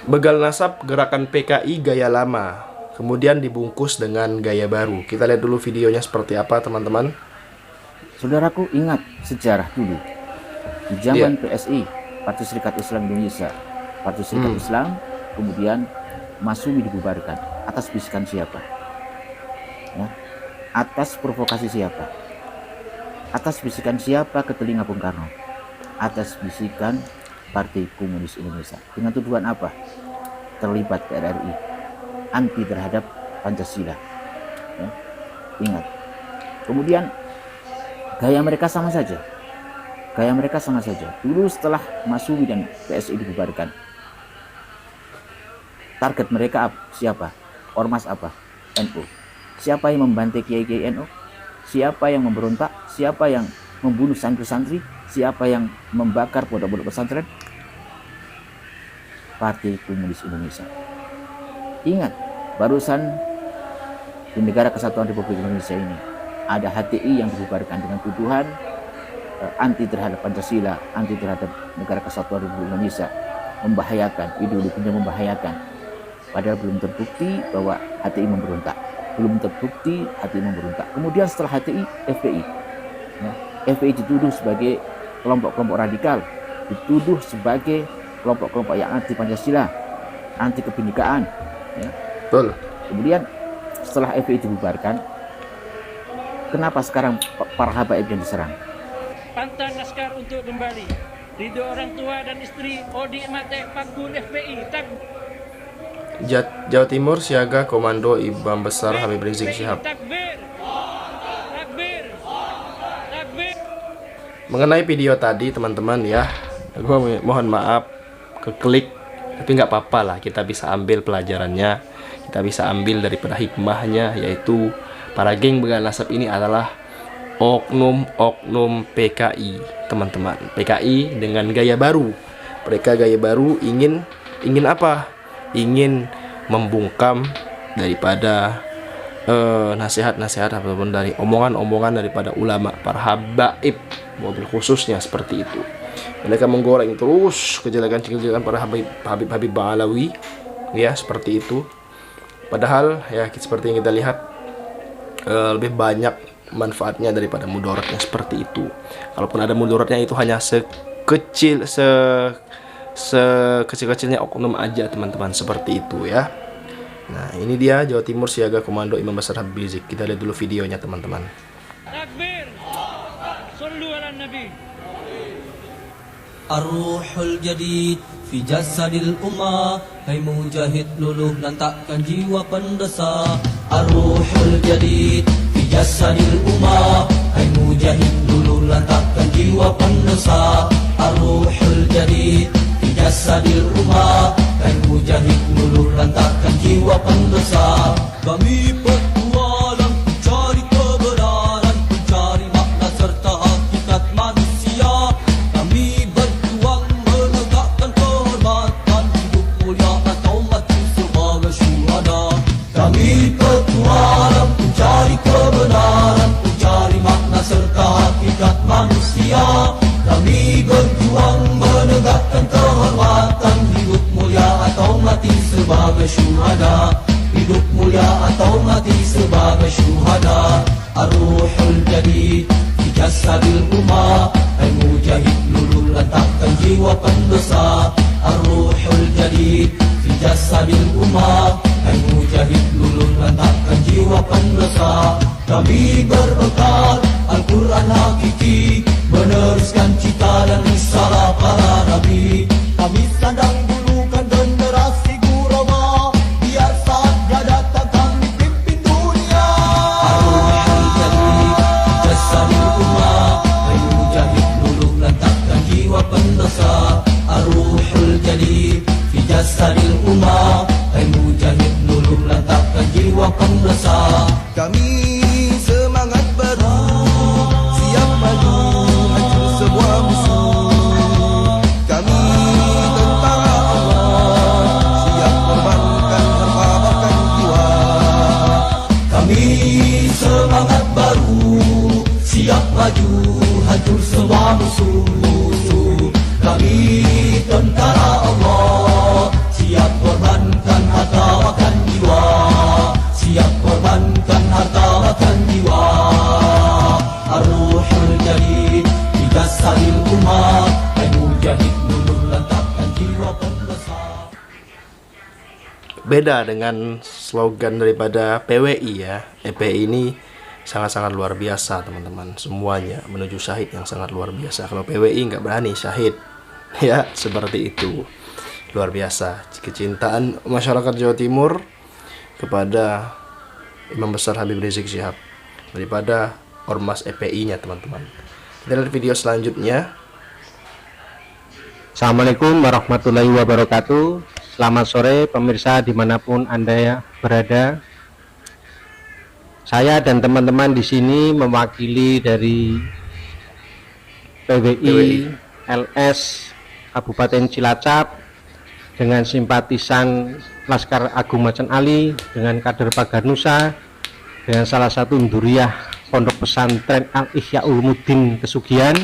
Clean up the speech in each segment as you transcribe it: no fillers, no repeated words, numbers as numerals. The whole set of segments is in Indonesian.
Begal nasab gerakan PKI gaya lama, kemudian dibungkus dengan gaya baru. Kita lihat dulu videonya seperti apa, teman-teman. Saudaraku, ingat sejarah dulu. Di zaman PSI, Partai Serikat Islam Indonesia, Partai Serikat Islam, kemudian Masyumi dibubarkan. Atas bisikan siapa? Ya. Atas provokasi siapa? Atas bisikan siapa ke telinga Bung Karno? Atas bisikan Partai Komunis Indonesia. Dengan tuduhan apa? Terlibat PRRI, anti terhadap Pancasila. Ya. Ingat. Kemudian gaya mereka sama saja. Gaya mereka sama saja. Dulu setelah Masyumi dan PSI dibubarkan, target mereka siapa? Ormas apa? NU. Siapa yang membantai kiai-kiai NU? Siapa yang memberontak? Siapa yang membunuh santri-santri? Siapa yang membakar pondok-pondok pesantren? Partai Komunis Indonesia. Ingat, barusan di Negara Kesatuan Republik Indonesia ini ada HTI yang dibubarkan dengan tuduhan anti terhadap Pancasila, anti terhadap Negara Kesatuan Republik Indonesia, membahayakan, ideologinya membahayakan. Padahal belum terbukti bahwa HTI memberontak, belum terbukti HTI memberontak. Kemudian setelah HTI, FPI, ya, FPI dituduh sebagai kelompok-kelompok radikal, dituduh sebagai kelompok-kelompok yang anti Pancasila, anti kebinekaan. Ya. Betul. Kemudian setelah FPI dibubarkan, kenapa sekarang para habaib yang diserang? Pantang Laskar untuk kembali. Ridho orang tua dan istri Odi Mate Pakun FPI tak. Jawa Timur siaga Komando Imam Besar Habib Rizik Syihab. Takbir. Takbir. Takbir. Mengenai video tadi, teman-teman, ya, gue mohon maaf keklik, tapi nggak apa-apa lah, kita bisa ambil pelajarannya, kita bisa ambil daripada hikmahnya, yaitu para geng begal nasab ini adalah oknum-oknum PKI, teman-teman. PKI dengan gaya baru. Mereka gaya baru ingin apa? Ingin membungkam daripada nasihat-nasihat ataupun dari omongan-omongan daripada ulama, para habaib, mobil khususnya seperti itu. Mereka menggoreng terus kejelekan-kejelekan para Habib Ba'alawi, ya, seperti itu. Padahal ya seperti yang kita lihat, lebih banyak manfaatnya daripada mudaratnya, seperti itu. Kalaupun ada mudaratnya, itu hanya sekecil-kecilnya oknum aja, teman-teman, seperti itu, ya. Nah, ini dia Jawa Timur siaga Komando Imam Besar Habib Rizik. Kita lihat dulu videonya, teman-teman. Takbir. Sallu ala Nabi. Ar-ruhul jadid fi jasadil ummah, hai mujahid luluh lantakkan jiwa pendesa. Ar-ruhul jadid fi jasadil ummah, hai mujahid luluh lantakkan jiwa pendesa. Ar-ruhul jadid fi jasadil ummah, hai mujahid luluh lantakkan jiwa pendesa. Kami berjualan mencari kebenaran, mencari makna serta hakikat manusia. Kami berjuang menegakkan kehormatan, hidup mulia atau mati sebagai syuhada. Kami berjuang mencari kebenaran, mencari makna serta hakikat manusia. Kami berjuang menegakkan kehormatan, hidup mulia atau mati sebagai syuhada. Hidup mulia atau mati sebagai syuhada. Ar-ruhul jadid fi jasadil ummah, hai mujahid luluh lantakkan jiwa pendesa. Ar-ruhul jadid fi jasadil ummah, hai mujahid luluh lantakkan jiwa pendesa. Kami berbekal Al-Quran hakiki, meneruskan cita dan risalah para nabi. Kami sandang bulukan generasi guraba, biar saat dia datang kami pimpin dunia. Ar-ruhul jadid fi jasadil ummah, hai mujahid luluh lantakkan jiwa pendesa. Ar-ruhul jadid fi jasadil ummah, hai mujahid luluh lantakkan jiwa pendesa. Kami semangat baru, siap maju hancur semua musuh. Kami tentara Allah, siap korbankan harta bahkan jiwa. Kami semangat baru, siap maju hancur semua musuh. Kami tentara Allah, siap beda dengan slogan daripada PWI ya. EPI ini sangat-sangat luar biasa teman-teman, semuanya menuju syahid yang sangat luar biasa. Kalau PWI nggak berani syahid ya, seperti itu. Luar biasa kecintaan masyarakat Jawa Timur kepada Imam Besar Habib Rizik Syihab daripada ormas EPI nya teman-teman. Kita lihat video selanjutnya. Assalamualaikum warahmatullahi wabarakatuh. Selamat sore pemirsa dimanapun Anda berada. Saya dan teman-teman di sini mewakili dari PWI LS Kabupaten Cilacap dengan simpatisan Laskar Agung Macan Ali, dengan kader Pagar Nusa, dengan salah satu Nduriyah Pondok Pesantren Al-Ihya Ulumuddin Kesugihan,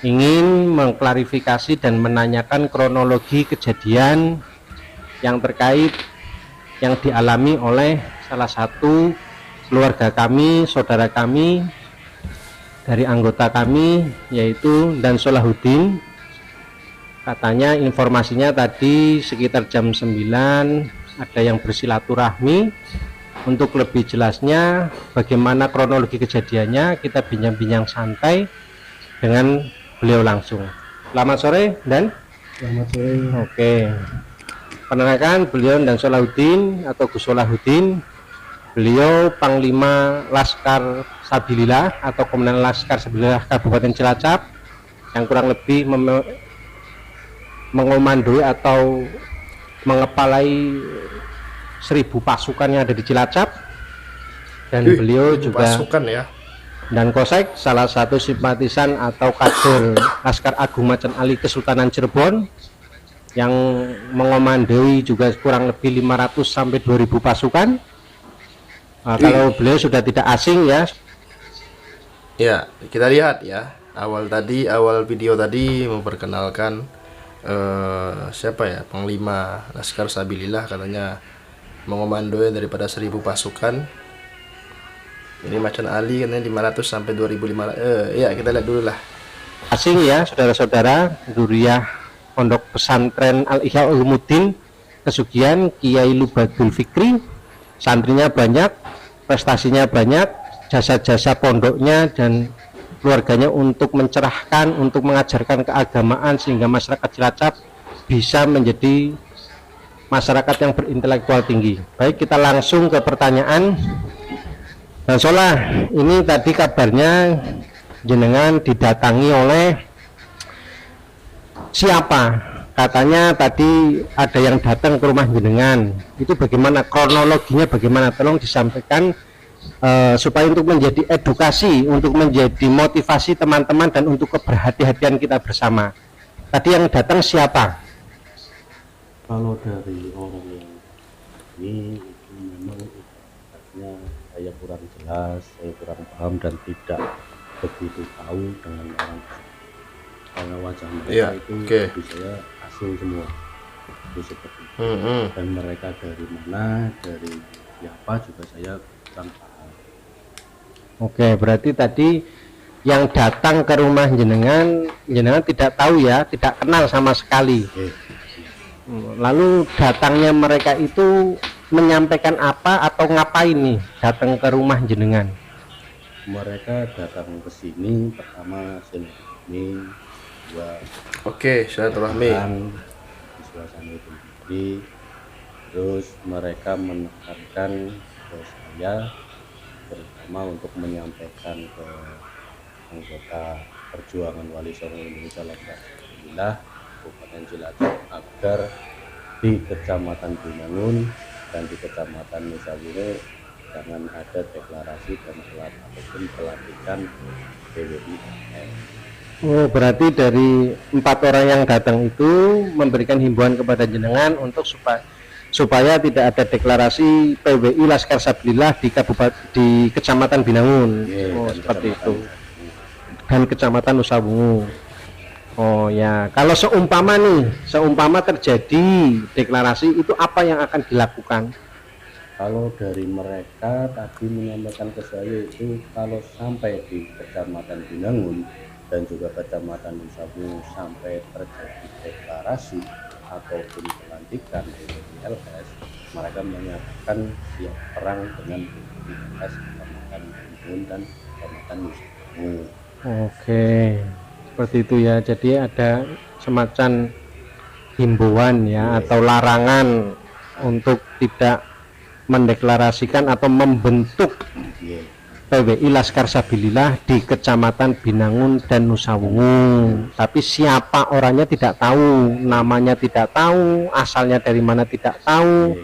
ingin mengklarifikasi dan menanyakan kronologi kejadian yang terkait yang dialami oleh salah satu keluarga kami, saudara kami dari anggota kami, yaitu Dan Solahuddin. Katanya informasinya tadi sekitar jam 9 ada yang bersilaturahmi. Untuk lebih jelasnya bagaimana kronologi kejadiannya, kita bincang-bincang santai dengan beliau langsung. Selamat sore Dan. Selamat sore. Oke, perkenalkan beliau Dan Solahuddin atau Gus Solahuddin. Beliau Panglima Laskar Sabilillah atau Komandan Laskar Sabilillah Kabupaten Cilacap yang kurang lebih mengomandoi atau mengepalai 1000 pasukan yang ada di Cilacap. Dan beliau juga pasukan ya. Dan Kosek, salah satu simpatisan atau kader Laskar Agung Macan Ali Kesultanan Cirebon yang mengomandoi juga kurang lebih 500 sampai 2000 pasukan. Nah, kalau beliau sudah tidak asing ya. Ya, kita lihat ya. Awal video tadi memperkenalkan siapa ya, Panglima Laskar Sabilillah, katanya mengomandoi daripada 1000 pasukan. Ini Macan Ali katanya 500 sampai 2500. Ya, kita lihat dulu lah. Asing ya, saudara-saudara, Nduriyah Pondok Pesantren Al-Ihya Ulumuddin Kesugihan, Kiai Lubadul Fikri, santrinya banyak, prestasinya banyak, jasa-jasa pondoknya dan keluarganya untuk mencerahkan, untuk mengajarkan keagamaan sehingga masyarakat Cilacap bisa menjadi masyarakat yang berintelektual tinggi. Baik, kita langsung ke pertanyaan. Nah, Solah, ini tadi kabarnya jenengan didatangi oleh siapa? Katanya tadi ada yang datang ke rumah jenengan. Itu bagaimana kronologinya, bagaimana? Tolong disampaikan supaya untuk menjadi edukasi, untuk menjadi motivasi teman-teman dan untuk keberhati-hatian kita bersama. Tadi yang datang siapa? Kalau dari orang yang ini itu memang identitasnya saya kurang jelas, saya kurang paham dan tidak begitu tahu dengan orang karena wajah mereka itu bagi saya asing semua. Itu seperti itu. Dan mereka dari mana, dari siapa juga saya kurang paham. Oke, berarti tadi yang datang ke rumah jenengan tidak tahu ya, tidak kenal sama sekali. Lalu datangnya mereka itu menyampaikan apa atau ngapain nih datang ke rumah jenengan? Mereka datang ke sini pertama silaturahmi, silaturahmi di suasana Idul Fitri. Terus mereka menekankan ke saya terutama untuk menyampaikan ke anggota perjuangan Wali Songo Indonesia Laskar Sabilillah Kabupaten Cilacap agar di Kecamatan Binangun dan di Kecamatan Nusa Wiro jangan ada deklarasi dan ataupun pelantikan PWI. Oh, berarti dari 4 orang yang datang itu memberikan himbauan kepada jenengan untuk supaya tidak ada deklarasi PWI Laskar Sabilillah di Kecamatan Binangun. Seperti itu. Dan Kecamatan Nusa Wungu. Oh ya, kalau seumpama terjadi deklarasi itu apa yang akan dilakukan? Kalau dari mereka tadi menyampaikan ke saya itu kalau sampai di Kecamatan Binangun dan juga Kecamatan Nusa Wungu sampai terjadi deklarasi, ataupun pelantikan dari LS, mereka menyatakan siap perang dengan identitas Kecamatan Bendungan dan Kecamatan Nusawangu. Oke, seperti itu ya. Jadi ada semacam himbauan ya, atau larangan untuk tidak mendeklarasikan atau membentuk PWI Laskar Sabilillah di Kecamatan Binangun dan Nusawangu. Tapi siapa orangnya tidak tahu, namanya tidak tahu, asalnya dari mana tidak tahu.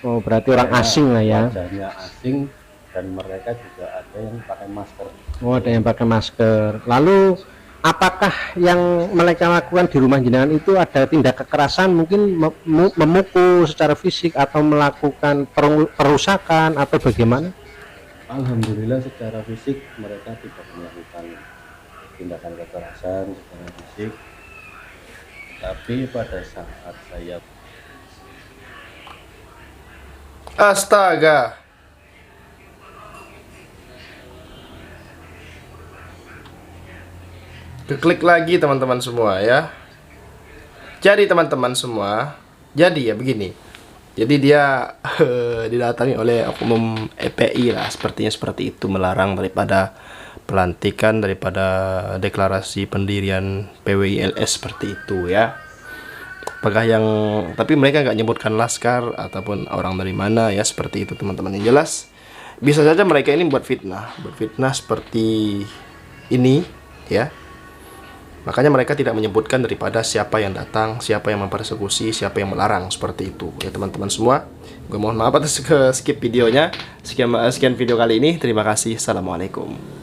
Oh, berarti orang asing lah ya. Wajahnya asing dan mereka juga ada yang pakai masker. Oh, ada yang pakai masker. Lalu apakah yang mereka lakukan di rumah jenengan itu ada tindak kekerasan, mungkin memukul secara fisik atau melakukan perusakan atau bagaimana? Alhamdulillah secara fisik mereka tidak melakukan tindakan kekerasan secara fisik, tapi pada saat saya Astaga. Klik lagi teman-teman semua ya. Jadi teman-teman semua, jadi ya begini. Jadi dia didatangi oleh oknum EPI lah, sepertinya seperti itu, melarang daripada pelantikan, daripada deklarasi pendirian PWI LS seperti itu ya. Apakah yang, tapi mereka nggak nyebutkan laskar ataupun orang dari mana ya, seperti itu teman-teman. Yang jelas bisa saja mereka ini buat fitnah seperti ini ya. Makanya mereka tidak menyebutkan daripada siapa yang datang, siapa yang mempersekusi, siapa yang melarang, seperti itu ya teman-teman semua. Gue mohon maaf atas skip videonya. Sekian video kali ini. Terima kasih. Assalamualaikum.